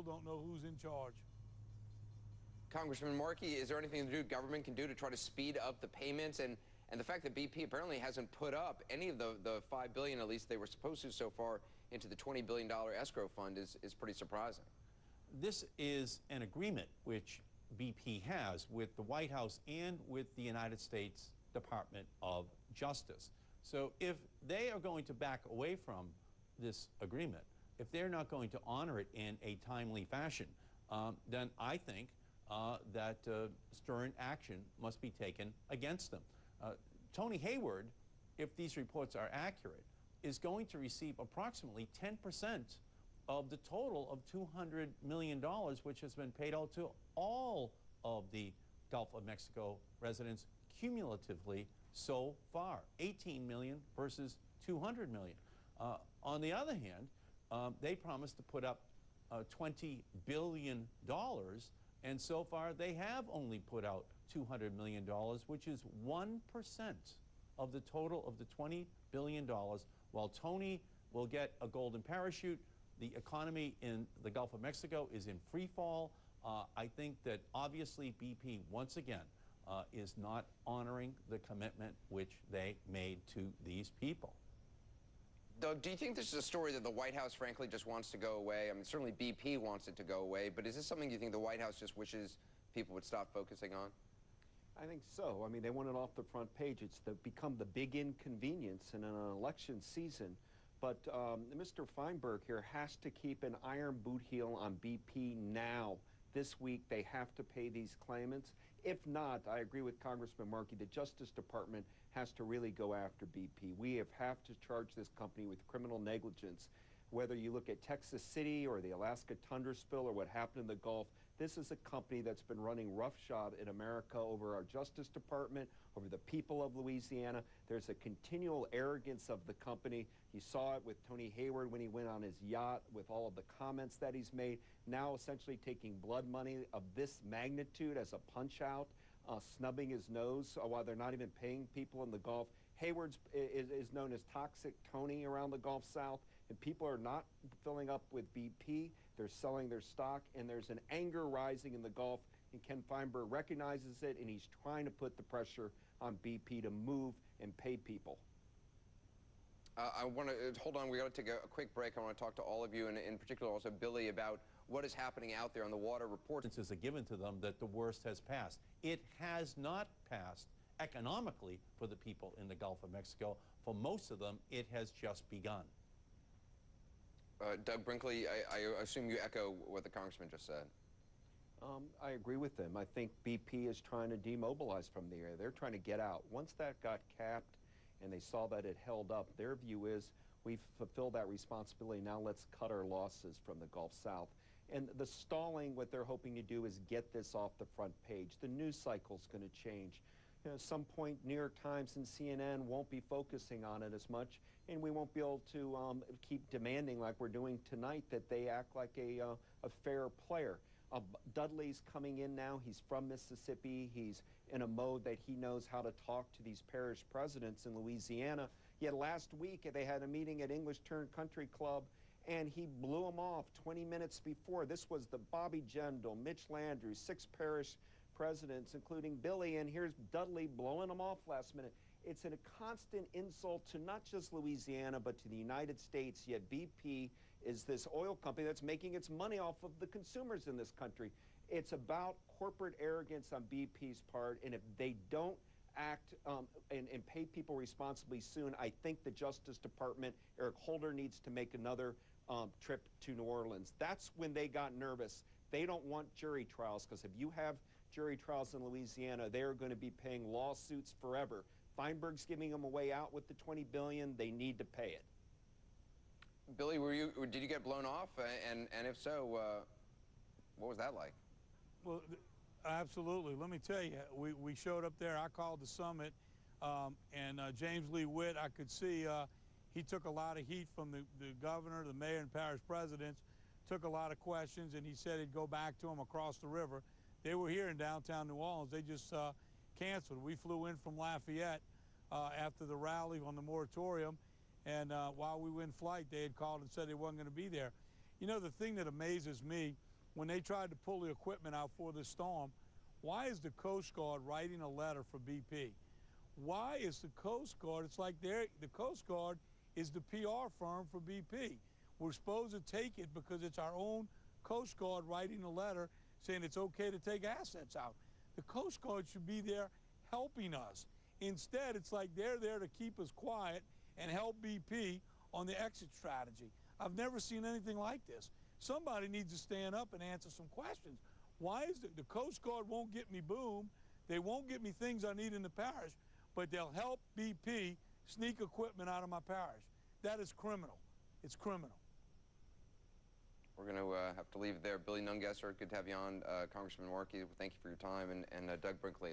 still don't know who's in charge. Congressman Markey, is there anything the government can do to try to speed up the payments? And the fact that BP apparently hasn't put up any of the $5 billion, at least they were supposed to so far, into the $20 billion escrow fund is pretty surprising. This is an agreement which BP has with the White House and with the United States Department of Justice. So if they are going to back away from this agreement, if they're not going to honor it in a timely fashion, then I think that stern action must be taken against them. Tony Hayward, if these reports are accurate, is going to receive approximately 10% of the total of $200 million, which has been paid out to all of the Gulf of Mexico residents cumulatively so far, 18 million versus 200 million. On the other hand, they promised to put up $20 billion, and so far they have only put out $200 million, which is 1% of the total of the $20 billion. While Tony will get a golden parachute, the economy in the Gulf of Mexico is in free fall. I think that obviously BP, once again, is not honoring the commitment which they made to these people. Doug, do you think this is a story that the White House, frankly, just wants to go away? I mean, certainly BP wants it to go away, but is this something you think the White House just wishes people would stop focusing on? I think so. I mean, they want it off the front page. It's become the big inconvenience in an election season. But Mr. Feinberg here has to keep an iron boot heel on BP now. This week, they have to pay these claimants. If not, I agree with Congressman Markey, the Justice Department has to really go after BP. We have to charge this company with criminal negligence. Whether you look at Texas City or the Alaska tundra spill or what happened in the Gulf, this is a company that's been running roughshod in America over our Justice Department, over the people of Louisiana. There's a continual arrogance of the company. You saw it with Tony Hayward when he went on his yacht with all of the comments that he's made. Now essentially taking blood money of this magnitude as a punch-out, snubbing his nose while they're not even paying people in the Gulf. Hayward is known as Toxic Tony around the Gulf South, and people are not filling up with BP. They're selling their stock, and there's an anger rising in the Gulf, and Ken Feinberg recognizes it, and he's trying to put the pressure on BP to move and pay people. I want to hold on. We got to take a quick break. I want to talk to all of you, and in particular also Billy, about what is happening out there on the water. Reports is a given to them that the worst has passed. It has not passed economically for the people in the Gulf of Mexico. For most of them, it has just begun. Doug Brinkley, I assume you echo what the congressman just said. I agree with them. I think BP is trying to demobilize from the area. They're trying to get out. Once that got capped and they saw that it held up, their view is we've fulfilled that responsibility. Now let's cut our losses from the Gulf South. And the stalling, what they're hoping to do is get this off the front page. The news cycle's going to change. You know, at some point, New York Times and CNN won't be focusing on it as much, and we won't be able to keep demanding, like we're doing tonight, that they act like a fair player. Dudley's coming in now. He's from Mississippi. He's in a mode that he knows how to talk to these parish presidents in Louisiana. Yet last week, they had a meeting at English Turn Country Club, and he blew them off 20 minutes before. This was the Bobby Jindal, Mitch Landrieu, 6 parish presidents, including Billy, and here's Dudley blowing them off last minute. It's a constant insult to not just Louisiana, but to the United States, yet BP is this oil company that's making its money off of the consumers in this country. It's about corporate arrogance on BP's part, and if they don't act and pay people responsibly soon, I think the Justice Department, Eric Holder, needs to make another trip to New Orleans. That's when they got nervous. They don't want jury trials, because if you have jury trials in Louisiana, they're going to be paying lawsuits forever. Feinberg's giving them a way out with the $20 billion. They need to pay it. Billy, did you get blown off? And if so, what was that like? Well, absolutely. Let me tell you, we showed up there. I called the summit, and James Lee Witt, I could see he took a lot of heat from the governor, the mayor, and parish presidents, took a lot of questions, and he said he'd go back to them across the river. They were here in downtown New Orleans. They just canceled. We flew in from Lafayette after the rally on the moratorium, and while we were in flight, they had called and said they wasn't going to be there. You know, the thing that amazes me when they tried to pull the equipment out for this storm, why is the Coast Guard writing a letter for BP? Why is the Coast Guard, it's like the Coast Guard is the PR firm for BP. We're supposed to take it because it's our own Coast Guard writing a letter saying it's okay to take assets out. The Coast Guard should be there helping us. Instead, it's like they're there to keep us quiet and help BP on the exit strategy. I've never seen anything like this. Somebody needs to stand up and answer some questions. Why is the Coast Guard won't get me boom, they won't get me things I need in the parish, but they'll help BP sneak equipment out of my parish? That is criminal. It's criminal. We're going to have to leave it there. Billy Nungesser, good to have you on. Congressman Markey, thank you for your time. And Doug Brinkley.